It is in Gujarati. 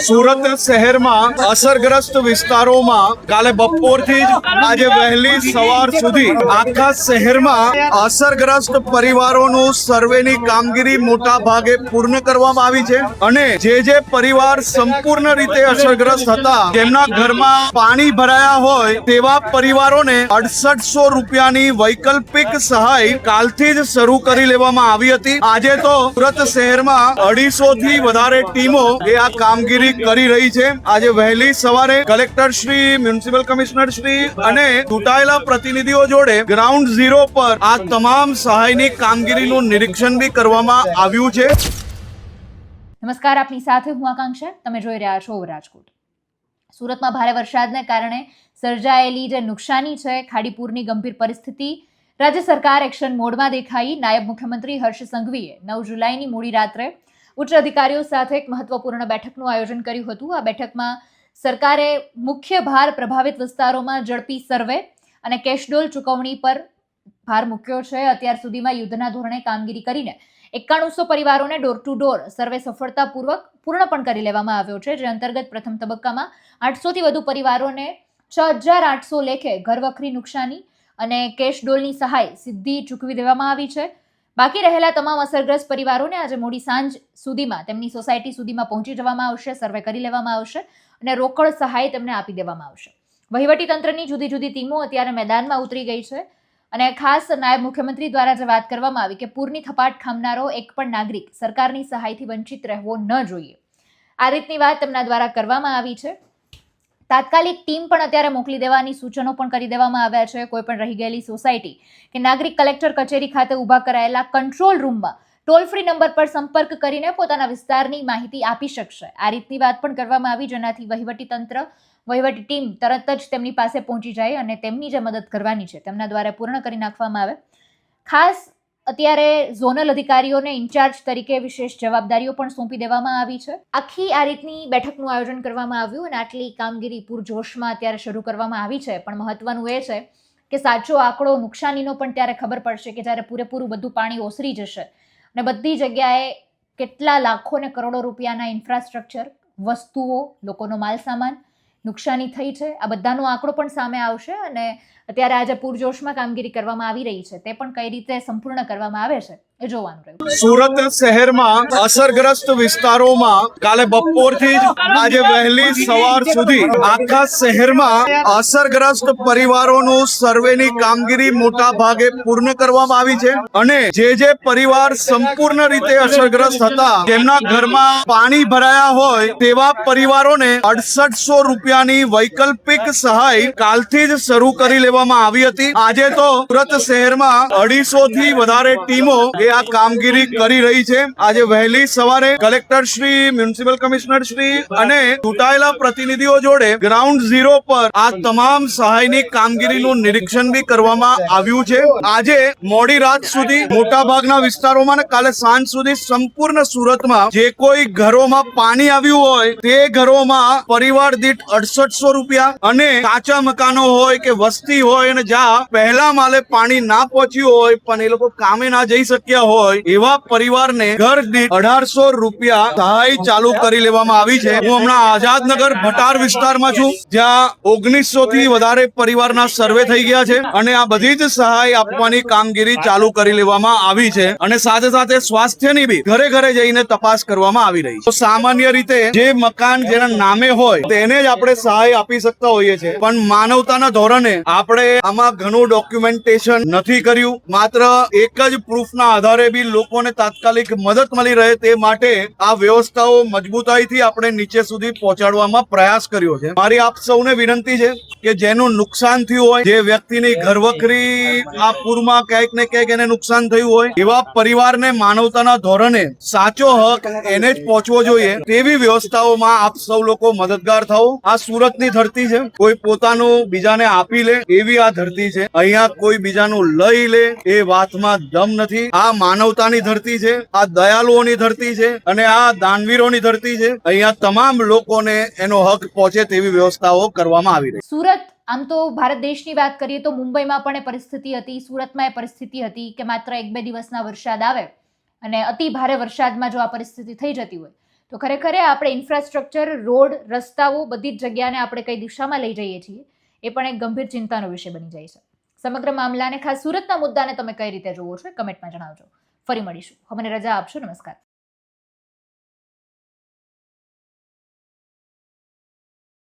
સુરત શહેરમાં અસરગ્રસ્ત વિસ્તારોમાં કાલે બપોરથી જ આજે વહેલી સવાર સુધી આખા શહેરમાં અસરગ્રસ્ત પરિવારોનું સર્વેની કામગીરી મોટા ભાગે પૂર્ણ કરવામાં આવી છે અને જે પરિવાર સંપૂર્ણ રીતે અસરગ્રસ્ત હતા, જેમના ઘરમાં પાણી ભરાયા હોય તેવા પરિવારોને 6800 રૂપિયાની વૈકલ્પિક સહાય કાલથી જ શરૂ કરી લેવામાં આવી હતી। આજે તો સુરત શહેરમાં 250 થી વધારે ટીમો આ કામગીરી કરી રહી છે। આજે વહેલી સવારે collector Shri, municipal commissioner Shri અને ચૂંટાયેલા પ્રતિનિધિઓ જોડે ગ્રાઉન્ડ ઝીરો પર આ તમામ સહાયની કામગીરીનું નિરીક્ષણ બી કરવામાં આવ્યું છે। નમસ્કાર, આપની સાથે હું આકાંક્ષા, તમે જોઈ રહ્યા છો રાજકોટ। સુરતમાં ભારે વરસાદને કારણે સર્જાયેલી જે નુકસાની છે, ખાડીપુરની ગંભીર પરિસ્થિતિ, રાજ્ય સરકાર એક્શન મોડમાં દેખાઈ। નાયબ મુખ્યમંત્રી હર્ષ સંઘવીએ 9 જુલાઈની મોડી રાત્રે ઉચ્ચ અધિકારીઓ સાથે એક મહત્વપૂર્ણ બેઠકનું આયોજન કર્યું હતું। આ બેઠકમાં સરકારે મુખ્ય ભાર પ્રભાવિત વિસ્તારોમાં ઝડપી સર્વે અને કેશડોલ ચૂકવણી પર ભાર મૂક્યો છે। અત્યાર સુધીમાં યુદ્ધના ધોરણે કામગીરી કરીને 9100 પરિવારોને ડોર ટુ ડોર સર્વે સફળતાપૂર્વક પૂર્ણ પણ કરી લેવામાં આવ્યો છે, જે અંતર્ગત પ્રથમ તબક્કામાં 800 થી વધુ પરિવારોને 6800 લેખે ઘરવખરી નુકસાની અને કેશડોલની સહાય સીધી ચૂકવી દેવામાં આવી છે। બાકી રહેલા તમામ અસરગ્રસ્ત પરિવારોને આજે મોડી સાંજ સુધીમાં તેમની સોસાયટી સુધીમાં પહોંચી જવામાં આવશે, સર્વે કરી લેવામાં આવશે અને રોકડ સહાય તેમને આપી દેવામાં આવશે। વહીવટીતંત્રની જુદી જુદી ટીમો અત્યારે મેદાનમાં ઉતરી ગઈ છે અને ખાસ નાયબ મુખ્યમંત્રી દ્વારા જે વાત કરવામાં આવી કે પૂરની થપાટ ખામનારો એક પણ નાગરિક સરકારની સહાયથી વંચિત રહેવો ન જોઈએ, આ રીતની વાત તેમના દ્વારા કરવામાં આવી છે। તાત્કાલિક ટીમ પણ અત્યારે મોકલી દેવાની સૂચનો પણ કરી દેવામાં આવ્યા છે। કોઈ પણ રહી ગયેલી સોસાયટી કે નાગરિક કલેક્ટર કચેરી ખાતે ઊભા કરાયેલા કંટ્રોલ રૂમમાં ટોલ ફ્રી નંબર પર સંપર્ક કરીને પોતાના વિસ્તારની માહિતી આપી શકશે, આ રીતની વાત પણ કરવામાં આવી, જેનાથી વહીવટી ટીમ તરત જ તેમની પાસે પહોંચી જાય અને તેમની જે મદદ કરવાની છે તેમના દ્વારા પૂર્ણ કરી નાખવામાં આવે। ખાસ અત્યારે ઝોનલ અધિકારીઓને ઇન્ચાર્જ તરીકે વિશેષ જવાબદારીઓ પણ સોંપી દેવામાં આવી છે। આખી આ રીતની બેઠકનું આયોજન કરવામાં આવ્યું અને આટલી કામગીરી પૂરજોશમાં અત્યારે શરૂ કરવામાં આવી છે। પણ મહત્વનું એ છે કે સાચો આંકડો નુકસાનીનો પણ ત્યારે ખબર પડશે કે જ્યારે પૂરેપૂરું બધું પાણી ઓસરી જશે અને બધી જગ્યાએ કેટલા લાખો ને કરોડો રૂપિયાના ઇન્ફ્રાસ્ટ્રક્ચર, વસ્તુઓ, લોકોનો માલ સામાન નુકસાની થઈ છે, આ બધાનો આંકડો પણ સામે આવશે અને અત્યારે આજે પૂરજોશમાં કામગીરી કરવામાં આવી રહી છે તે પણ કઈ રીતે સંપૂર્ણ કરવામાં આવે છે એ જોવાનું રહ્યું। સુરત શહેરમાં અસરગ્રસ્ત વિસ્તારોમાં કાલે બપોરથી જ આજે વહેલી સવાર સુધી આખા શહેરમાં અસરગ્રસ્ત પરિવારોનું સર્વેની કામગીરી મોટા ભાગે પૂર્ણ કરવામાં આવી છે અને જે પરિવાર સંપૂર્ણ રીતે અસરગ્રસ્ત હતા, જેમના ઘરમાં પાણી ભરાયા હોય તેવા પરિવારોને 6800 રૂપિયાની વૈકલ્પિક સહાય કાલથી જ શરૂ કરી લેવામાં આવી હતી। આજે તો સુરત શહેરમાં 250 થી વધારે ટીમો આ કામગીરી કરી રહી છે। આજે વહેલી સવારે collector Shri, municipal commissioner Shri અને ચૂંટાયેલા પ્રતિનિધિઓ જોડે ગ્રાઉન્ડ ઝીરો પર આ તમામ સહાયની કામગીરીનું નિરીક્ષણ બી કરવામાં આવ્યું છે। આજે મોડી રાત સુધી મોટા ભાગના વિસ્તારોમાં ને કાલે સાંજ સુધી સંપૂર્ણ સુરતમાં જે કોઈ ઘરોમાં પાણી આવ્યું હોય તે ઘરોમાં પરિવાર દીઠ 6800 રૂપિયા અને કાચા મકાનો હોય કે વસ્તી હોય અને જ્યાં પહેલા માલે પાણી ના પહોંચ્યું હોય પણ એ લોકો કામે ના જઈ શક્યા હોય એવા પરિવારને ઘર દીઠ 1800 રૂપિયા સહાય ચાલુ કરી લેવામાં આવી છે। હું હમણાં આઝાદનગર ભટાર વિસ્તારમાં છું, જ્યાં 1900 થી વધારે પરિવારના સર્વે થઈ ગયા છે અને આ બધી જ સહાય આપવાની કામગીરી ચાલુ કરી લેવામાં આવી છે અને સાથે સાથે સ્વાસ્થ્યની બી ઘરે ઘરે જઈને તપાસ કરવામાં આવી રહી છે। તો સામાન્ય રીતે જે મકાન જેના નામે હોય તેને જ આપણે સહાય આપી શકતા હોઈએ છીએ, પણ માનવતાના ધોરણે આપણે આમાં ઘણું ડોક્યુમેન્ટેશન નથી કર્યું। માત્ર એક જ પ્રૂફના આધારે બી લોકોને તાત્કાલિક મદદ મળી રહે તે માટે આ વ્યવસ્થાઓ મજબૂતાઈથી આપણે નીચે સુધી પહોંચાડવામાં પ્રયાસ કર્યો છે। મારી આપ સૌને વિનંતી છે કે જેનું નુકસાન થયું હોય, જે વ્યક્તિની ઘરવખરી આ પૂરમાં ક્યાંક ને ક્યાંક એને નુકસાન થયું હોય, એવા પરિવારને માનવતાના ધોરણે સાચો હક એને જ પહોંચવો જોઈએ તેવી વ્યવસ્થાઓમાં આપ સૌ લોકો મદદગાર થાઓ। આ સુરતની ધરતી છે, કોઈ પોતાનું બીજાને આપી લે એવી આ ધરતી છે, અહીંયા કોઈ બીજાનું લઈ લે એ વાતમાં દમ નથી। આ માનવતાની ધરતી છે, આ દયાળુઓની ધરતી છે અને આ દાનવીરોની ધરતી છે। અહીંયા તમામ લોકોને એનો હક પહોંચે તેવી વ્યવસ્થાઓ કરવામાં આવી રહી। સુરત આમ તો ભારત દેશની વાત કરીએ તો મુંબઈમાં પણ એ પરિસ્થિતિ હતી, સુરતમાં એ પરિસ્થિતિ હતી કે માત્ર 1-2 દિવસના વરસાદ આવે અને અતિ ભારે વરસાદમાં જો આ પરિસ્થિતિ થઈ જતી હોય તો ખરેખર આપણે ઇન્ફ્રાસ્ટ્રક્ચર, રોડ, રસ્તાઓ બધી જ જગ્યાને આપણે કઈ દિશામાં લઈ જઈએ છીએ એ પણ એક ગંભીર ચિંતાનો વિષય બની જાય છે. સમગ્ર મામલાને, ખાસ સુરતના મુદ્દાને તમે કઈ રીતે જુઓ છો, કમેન્ટમાં જણાવજો. ફરી મળીશું. મને રજા આપશો. નમસ્કાર.